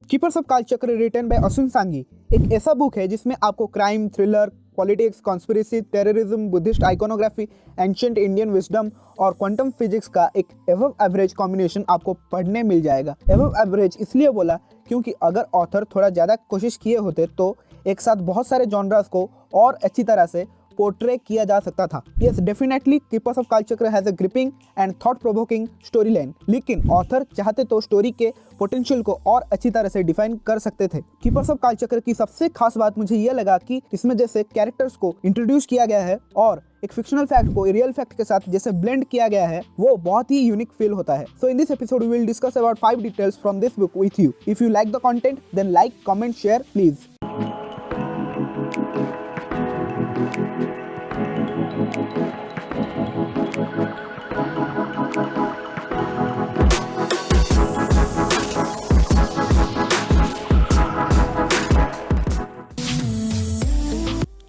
Keepers of Kalachakra written by Ashwin Sanghi एक ऐसा book है जिसमें आपको crime, thriller, politics, conspiracy, terrorism, Buddhist iconography, ancient Indian wisdom और क्वांटम फिजिक्स का एक एबव एवरेज कॉम्बिनेशन आपको पढ़ने मिल जाएगा। एबव एवरेज इसलिए बोला क्योंकि अगर ऑथर थोड़ा ज़्यादा कोशिश किए होते तो एक साथ बहुत सारे जॉनरास को और अच्छी तरह से पोर्ट्रे किया जा सकता था। Yes, definitely keepers of Kalachakra has a gripping and thought provoking story line, लेकिन ऑथर चाहते तो स्टोरी के पोटेंशियल को और अच्छी तरह से डिफाइन कर सकते थे। कीपर्स ऑफ कालचक्र की सबसे खास बात मुझे यह लगा कि इसमें जैसे कैरेक्टर्स को इंट्रोड्यूस किया गया है और एक फिक्शनल फैक्ट को रियल फैक्ट के साथ जैसे ब्लेंड किया गया है, वो बहुत ही यूनिक फील होता है। So in this episode we will discuss about 5 details from this book with you. If you like the content then like, comment, share please.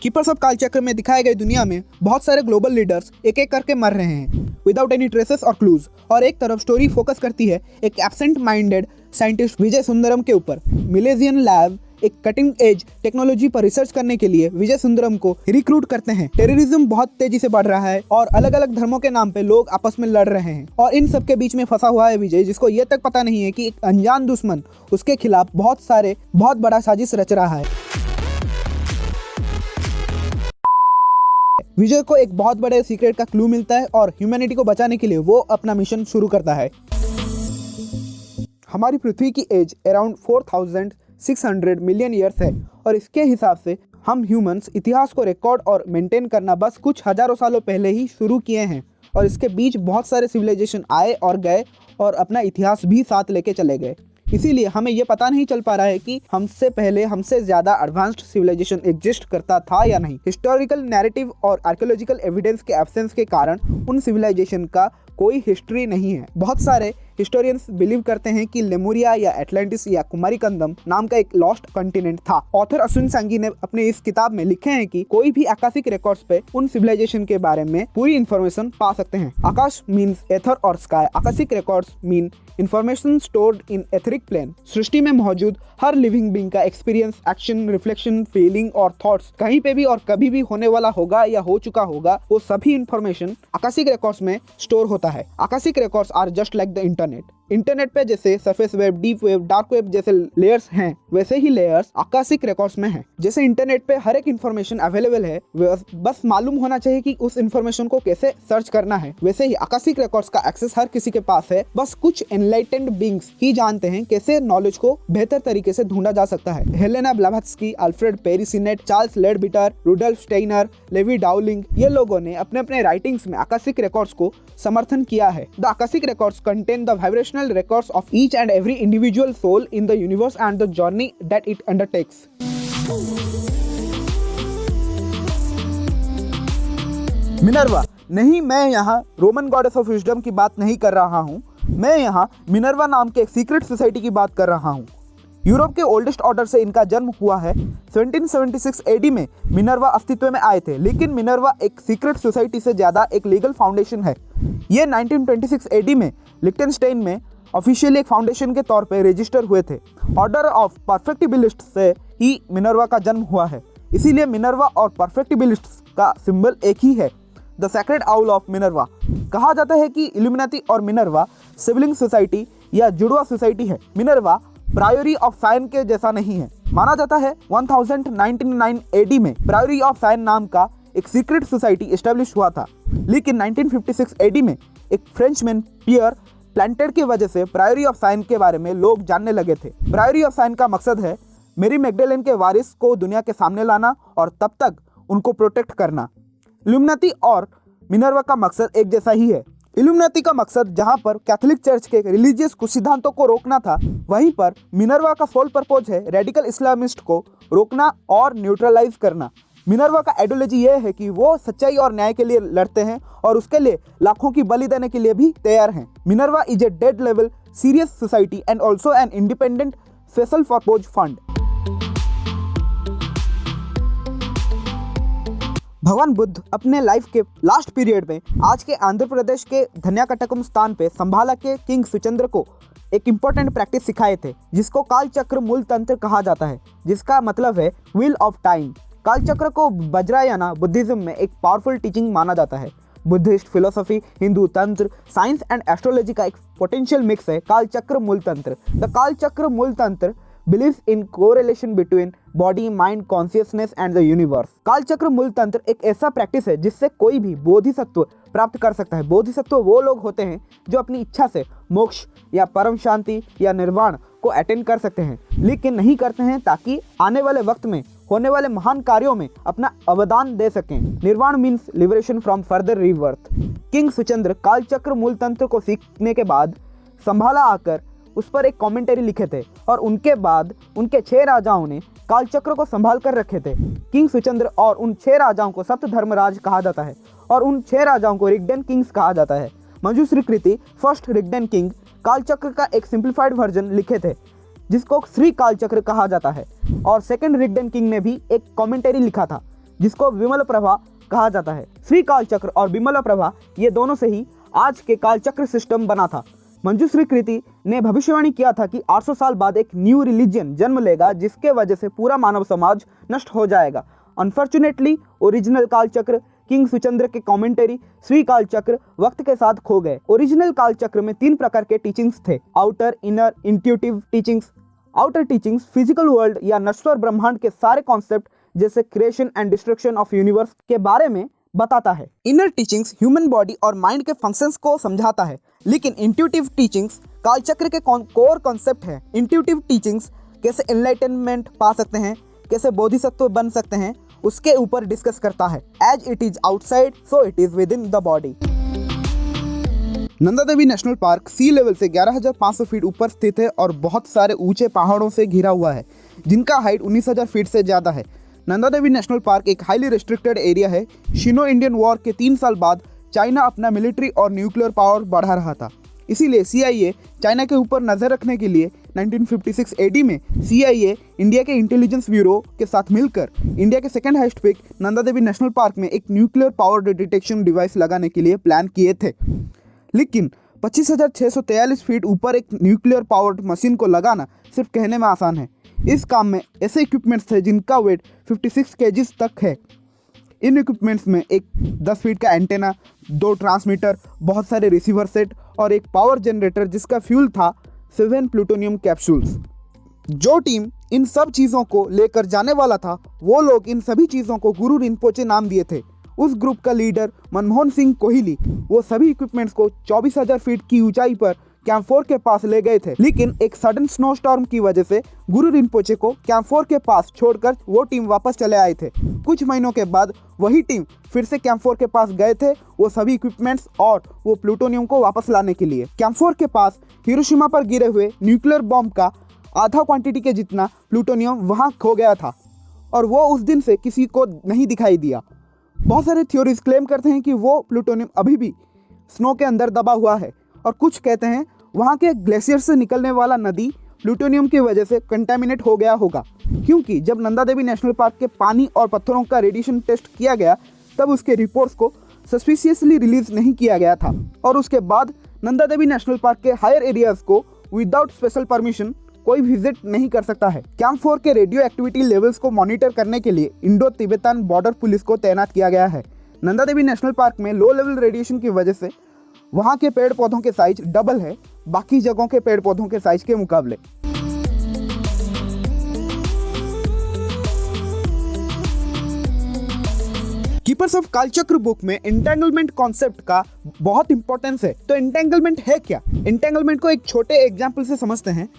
Keepers of Kalachakra में दिखाए गए दुनिया में बहुत सारे ग्लोबल लीडर्स एक एक करके मर रहे हैं विदाउट एनी ट्रेसेस और क्लूज, और एक तरफ स्टोरी फोकस करती है एक एब्सेंट माइंडेड साइंटिस्ट विजय सुंदरम के ऊपर। मिलेजियन लैब एक कटिंग एज टेक्नोलॉजी पर रिसर्च करने के लिए विजय सुंदरम को रिक्रूट करते हैं। टेररिज्म बहुत तेजी से बढ़ रहा है और अलग अलग धर्मों के नाम पे लोग आपस में लड़ रहे हैं, और इन सब के बीच में फंसा हुआ है विजय, जिसको ये तक पता नहीं है कि एक अनजान दुश्मन उसके खिलाफ बहुत बड़ा साजिश रच रहा है। विजय को एक बहुत बड़े सीक्रेट का क्लू मिलता है और ह्यूमैनिटी को बचाने के लिए वो अपना मिशन शुरू करता है। हमारी पृथ्वी की एज अराउंड 4600 मिलियन ईयर्स है, और इसके हिसाब से हम ह्यूमंस इतिहास को रिकॉर्ड और मेंटेन करना बस कुछ हजारों सालों पहले ही शुरू किए हैं, और इसके बीच बहुत सारे सिविलाइजेशन आए और गए और अपना इतिहास भी साथ लेके चले गए। इसीलिए हमें ये पता नहीं चल पा रहा है कि हमसे पहले हमसे ज़्यादा एडवांस्ड सिविलाइजेशन एग्जिस्ट करता था या नहीं। हिस्टोरिकल नैरेटिव और आर्कियोलॉजिकल एविडेंस के एब्सेंस के कारण उन सिविलाइजेशन का कोई हिस्ट्री नहीं है। बहुत सारे हिस्टोरियंस बिलीव करते हैं कि लेमुरिया या एटलांटिस या कुमारीकंदम नाम का एक लॉस्ट कॉन्टिनेंट था। ऑथर असुन सांगी ने अपने इस किताब में लिखे हैं कि कोई भी आकाशिक रिकॉर्ड्स पे उन सिविलाइजेशन के बारे में पूरी इंफॉर्मेशन पा सकते हैं। आकाश मीन्स एथर और sky. Akashic records mean information stored in etheric plane. सृष्टि में मौजूद हर लिविंग बीइंग का एक्सपीरियंस, एक्शन, रिफ्लेक्शन, फीलिंग और थॉट्स कहीं पे भी और कभी भी होने वाला होगा या हो चुका होगा, वो सभी इंफॉर्मेशन आकाशिक रिकॉर्ड्स में स्टोर होता है। Akashic records are just like the internet पे जैसे surface web, deep web, dark web जैसे लेयर्स हैं, वैसे ही लेयर्स आकाशिक रिकॉर्ड्स में हैं। जैसे इंटरनेट पे हर एक इंफॉर्मेशन अवेलेबल है, बस मालूम होना चाहिए कि उस इंफॉर्मेशन को कैसे सर्च करना है, वैसे ही आकाशिक रिकॉर्ड्स का एक्सेस हर किसी के पास है। बस कुछ एनलाइटेंड बीइंग्स ही जानते हैं कैसे नॉलेज को बेहतर तरीके से ढूंढा जा सकता है। Helena Blavatsky, Alfred Perry Sinnett, Charles Leadbeater, Rudolf Steiner, Levi Dowling, ये लोगों ने अपने अपने राइटिंग्स में आकाशिक रिकॉर्ड्स को समर्थन किया है। The Akashic records contain the vibrational records of each and every individual soul in the universe and the journey that it undertakes. Minerva नहीं, मैं यहाँ रोमन गॉडेस ऑफ विजडम की बात नहीं कर रहा हूँ। मैं यहाँ मिनर्वा नाम के एक सीक्रेट सोसाइटी की बात कर रहा हूँ। यूरोप के ओल्डेस्ट ऑर्डर से इनका जन्म हुआ है। 1776 एडी में मिनर्वा अस्तित्व में आए थे, लेकिन मिनर्वा एक सीक्रेट सोसाइटी से ज़्यादा एक लीगल फाउंडेशन है। ये 1926 एडी में लिक्टेनस्टाइन में ऑफिशियली एक फाउंडेशन के तौर पे रजिस्टर हुए थे। ऑर्डर ऑफ परफेक्टिबिलिस्ट से ही मिनर्वा का जन्म हुआ है, इसीलिए मिनर्वा और परफेक्टिबिलिस्ट का सिंबल एक ही है, the sacred owl of Minerva. कहा जाता है कि इल्यूमिनाती और मिनर्वा सिबलिंग सोसाइटी या जुड़वा सोसाइटी है। मिनर्वा प्रायोरी ऑफ साइन के जैसा नहीं है। माना जाता है 1099 एडी में प्रायोरी ऑफ साइन नाम का एक सीक्रेट सोसाइटी एस्टेब्लिश हुआ था, लेकिन 1956 एडी में एक फ्रेंचमैन पियर प्लांटेड की वजह से प्रायोरी ऑफ साइन के बारे में लोग जानने लगे थे। प्रायोरी ऑफ साइन का मकसद है मेरी मैग्डलेन के वारिस को दुनिया के सामने लाना और तब तक उनको प्रोटेक्ट करना। इल्यूमिनाती और मिनर्वा का मकसद एक जैसा ही है। इल्यूमिनाती का मकसद जहां पर कैथोलिक चर्च के रिलीजियस कुछ सिद्धांतों को रोकना था, वहीं पर मिनर्वा का सोल पर्पज है रेडिकल इस्लामिस्ट को रोकना और न्यूट्रलाइज करना। मिनर्वा का आइडियोलॉजी ये है कि वो सच्चाई और न्याय के लिए लड़ते हैं और उसके लिए लाखों की बलि देने के लिए भी तैयार हैं। Minerva is a dead level serious society and also an independent special purpose fund. भगवान बुद्ध अपने लाइफ के लास्ट पीरियड में आज के आंध्र प्रदेश के धन्याकटकम स्थान पे संभाला के किंग सुचंद्र को एक इम्पोर्टेंट प्रैक्टिस सिखाए थे जिसको कालचक्र मूल तंत्र कहा जाता है, जिसका मतलब है व्हील ऑफ टाइम। कालचक्र को वज्रायना बुद्धिज्म में एक पावरफुल टीचिंग माना जाता है। बुद्धिस्ट फिलोसफी, हिंदू तंत्र, साइंस एंड एस्ट्रोलॉजी का एक पोटेंशियल मिक्स है कालचक्र मूल तंत्र। द कालचक्र मूल तंत्र believes in correlation between body, mind, consciousness and the universe। कालचक्र मूल तंत्र एक ऐसा प्रैक्टिस है जिससे कोई भी बोधिसत्व प्राप्त कर सकता है। बोधिसत्व वो लोग होते हैं जो अपनी इच्छा से मोक्ष या परम शांति या निर्वाण को अटेंड कर सकते हैं, लेकिन नहीं करते हैं ताकि आने वाले वक्त में होने वाले महान कार्यों में अपना अवदान दे सकें। Nirvana means liberation from further rebirth. King Suchandra Kalachakra Mool Tantra को सीखने के बाद संभाला आकर उस पर एक कमेंटरी लिखे थे और उनके बाद उनके 6 राजाओं ने कालचक्र को संभाल कर रखे थे। किंग सुचंद्र और उन 6 राजाओं को सप्त धर्मराज कहा जाता है और उन 6 राजाओं को रिगडन किंग्स कहा जाता है। मंजूश्री कृति फर्स्ट रिगडन किंग कालचक्र का एक सिंप्लीफाइड वर्जन लिखे थे जिसको श्री कालचक्र कहा जाता है, और सेकंड रिगडन किंग ने भी एक कमेंटरी लिखा था जिसको विमल प्रभा कहा जाता है। श्री कालचक्र और विमल प्रभा ये दोनों से ही आज के कालचक्र सिस्टम बना था। मंजूश्री कृति ने भविष्यवाणी किया था कि 800 साल बाद एक न्यू रिलीजन जन्म लेगा जिसके वजह से पूरा मानव समाज नष्ट हो जाएगा। अनफॉर्चुनेटली ओरिजिनल कालचक्र किंग सुचंद्र के कमेंटरी श्री कालचक्र वक्त के साथ खो गए। ओरिजिनल कालचक्र में 3 प्रकार के टीचिंग्स थे, outer, inner, intuitive teachings. Outer teachings physical world या नश्वर ब्रह्मांड के सारे कॉन्सेप्ट जैसे creation and destruction of universe के बारे में बताता है। इनर टीचिंग्स ह्यूमन बॉडी और माइंड के फंक्शंस को समझाता है, लेकिन इंट्यूटिव टीचिंग्स कालचक्र के कोर कॉन्सेप्ट है। इंट्यूटिव टीचिंग्स कैसे एनलाइटनमेंट पा सकते हैं, कैसे बोधिसत्व बन सकते हैं, उसके ऊपर डिस्कस करता है। As it is outside so it is within the body. Nanda Devi national park sea level से 11,500 फीट ऊपर स्थित है और बहुत सारे ऊंचे पहाड़ों से घिरा हुआ है जिनका हाइट 19,000 फीट से ज़्यादा है। नंदा देवी नेशनल पार्क एक हाईली रिस्ट्रिक्टेड एरिया है। शिनो इंडियन वॉर के 3 साल बाद चाइना अपना मिलिट्री और न्यूक्लियर पावर बढ़ा रहा था, इसीलिए CIA चाइना के ऊपर नज़र रखने के लिए 1956 AD में CIA इंडिया के इंटेलिजेंस ब्यूरो के साथ मिलकर इंडिया के second highest peak Nanda Devi national park में एक न्यूक्लियर पावर डिटेक्शन डिवाइस लगाने के लिए प्लान किए थे। लेकिन 25,643 फीट ऊपर एक न्यूक्लियर पावर्ड मशीन को लगाना सिर्फ कहने में आसान है। इस काम में ऐसे इक्विपमेंट्स थे जिनका वेट 56 kg तक है। इन इक्विपमेंट्स में एक 10 फीट का एंटेना, 2 ट्रांसमीटर, बहुत सारे रिसीवर सेट और एक पावर जनरेटर जिसका फ्यूल था 7 प्लूटोनियम कैप्सूल्स। जो टीम इन सब चीज़ों को लेकर जाने वाला था वो लोग इन सभी चीज़ों को गुरु रिनपोचे नाम दिए थे। उस ग्रुप का लीडर मनमोहन सिंह कोहली वो सभी इक्विपमेंट्स को 24,000 फीट की ऊंचाई पर कैंप 4 के पास ले गए थे, लेकिन एक सडन स्नो स्टॉर्म की वजह से गुरु रिनपोचे को कैंप 4 के पास छोड़कर वो टीम वापस चले आए थे। कुछ महीनों के बाद वही टीम फिर से कैंप 4 के पास गए थे वो सभी इक्विपमेंट्स और वो प्लूटोनियम को वापस लाने के लिए। कैंप 4 के पास हिरोशिमा पर गिरे हुए न्यूक्लियर बॉम्ब का आधा क्वांटिटी के जितना प्लूटोनियम वहाँ खो गया था और वो उस दिन से किसी को नहीं दिखाई दिया। बहुत सारे थ्योरीज क्लेम करते हैं कि वो प्लूटोनियम अभी भी स्नो के अंदर दबा हुआ है, और कुछ कहते हैं वहाँ के ग्लेशियर से निकलने वाला नदी प्लूटोनियम की वजह से कंटामिनेट हो गया होगा, क्योंकि जब नंदा देवी नेशनल पार्क के पानी और पत्थरों का रेडिएशन टेस्ट किया गया तब उसके रिपोर्ट्स को सस्पिशियसली रिलीज नहीं किया गया था, और उसके बाद नंदा देवी नेशनल पार्क के हायर एरियाज को विदाउट स्पेशल परमिशन कोई विजिट नहीं कर सकता है। कैंप 4 के रेडियो एक्टिविटी लेवल्स को मॉनिटर करने के लिए इंडो तिब्बतन बॉर्डर पुलिस को तैनात किया गया है। नंदा देवी नेशनल पार्क में लो लेवल रेडिएशन की वजह से वहाँ के पेड़ पौधों के साइज डबल है बाकी जगहों के पेड़ पौधों के साइज के मुकाबले। कीपर्स ऑफ कालचक्र बुक में एंटेंगलमेंट कॉन्सेप्ट का बहुत इंपॉर्टेंस है। तो एंटेंगलमेंट है क्या? एंटेंगलमेंट को एक छोटे एग्जाम्पल से समझते हैं।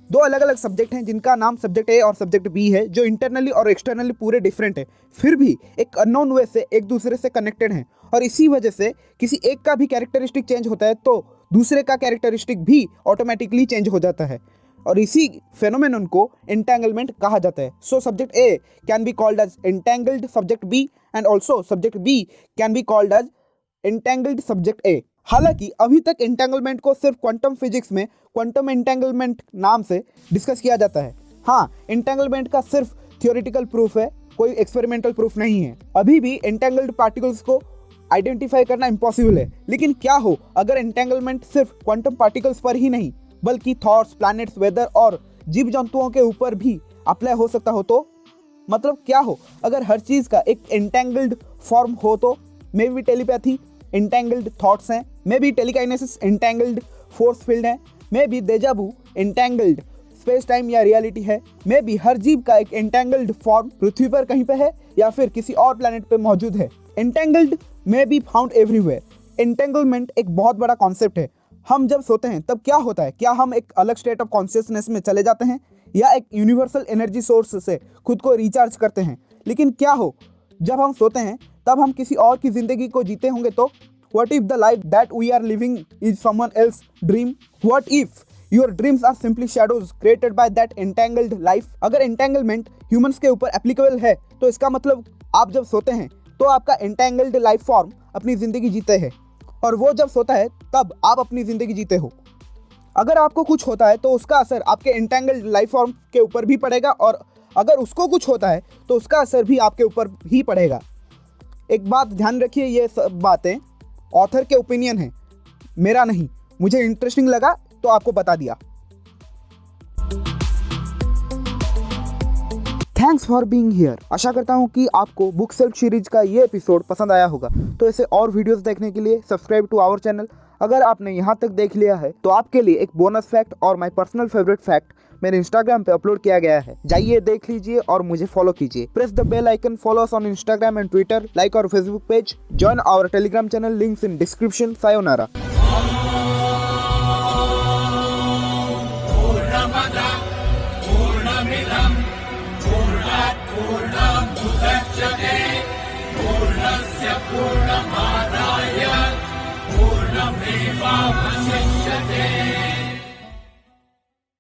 2 अलग अलग सब्जेक्ट हैं जिनका नाम सब्जेक्ट A और सब्जेक्ट B है, जो इंटरनली और एक्सटर्नली पूरे डिफरेंट है, फिर भी एक अननोन वे से एक दूसरे से कनेक्टेड हैं, और इसी वजह से किसी एक का भी कैरेक्टरिस्टिक चेंज होता है तो दूसरे का कैरेक्टरिस्टिक भी ऑटोमेटिकली चेंज हो जाता है, और इसी फेनोमेनन को एंटेंगलमेंट कहा जाता है। So subject A can be called as entangled subject B and also subject B can be called as entangled subject A। हालांकि अभी तक एंटेंगलमेंट को सिर्फ क्वांटम फिजिक्स में क्वांटम एंटेंगलमेंट नाम से डिस्कस किया जाता है। हाँ, एंटेंगलमेंट का सिर्फ थियोरेटिकल प्रूफ है, कोई एक्सपेरिमेंटल प्रूफ नहीं है। अभी भी एंटेंगल्ड पार्टिकल्स को आइडेंटिफाई करना इम्पॉसिबल है, लेकिन क्या हो अगर एंटेंगलमेंट सिर्फ क्वांटम पार्टिकल्स पर ही नहीं बल्कि थॉट्स, प्लैनेट्स, वेदर और जीव जंतुओं के ऊपर भी अप्लाई हो सकता हो तो मतलब क्या हो? अगर हर चीज़ का एक एंटेंगल्ड फॉर्म हो तो maybe telepathy entangled thoughts हैं, maybe telekinesis entangled force field है, maybe deja vu entangled space time या रियलिटी है, मे बी हर जीव का एक एंटेंगल्ड फॉर्म पृथ्वी पर कहीं पे है या फिर किसी और प्लैनेट पे मौजूद है। Entangled may be found everywhere. Entanglement एक बहुत बड़ा कॉन्सेप्ट है। हम जब सोते हैं तब क्या होता है? क्या हम एक अलग स्टेट ऑफ कॉन्शियसनेस में चले जाते हैं या एक यूनिवर्सल एनर्जी सोर्स से खुद को रिचार्ज करते हैं? लेकिन क्या हो जब हम सोते हैं तब हम किसी और की जिंदगी को जीते होंगे तो? What if the life that we are living is someone else's dream? What if your dreams are simply shadows created by that entangled life? अगर entanglement humans के ऊपर applicable है तो इसका मतलब आप जब सोते हैं तो आपका entangled life form अपनी ज़िंदगी जीते हैं और वो जब सोता है तब आप अपनी ज़िंदगी जीते हो। अगर आपको कुछ होता है तो उसका असर आपके entangled life form के ऊपर भी पड़ेगा और अगर उसको कुछ होता है तो उसका असर भी आपके ऊपर ही पड़ेगा। एक बात ध्यान रखिए, ये सब बातें ऑथर के ओपिनियन है, मेरा नहीं। मुझे इंटरेस्टिंग लगा तो आपको बता दिया। Thanks for being here. आशा करता हूँ कि आपको बुक सेल्फ सीरीज का ये एपिसोड पसंद आया होगा। तो ऐसे और वीडियोस देखने के लिए सब्सक्राइब टू आवर चैनल। अगर आपने यहाँ तक देख लिया है तो आपके लिए एक बोनस फैक्ट और माय पर्सनल फेवरेट फैक्ट मेरे इंस्टाग्राम पे अपलोड किया गया है। जाइए देख लीजिए और मुझे फॉलो कीजिए। Press the bell icon, follow us on Instagram and Twitter, like our Facebook page, join our Telegram channel, links in description. Sayonara. पूर्णस्य पूर्णमादाय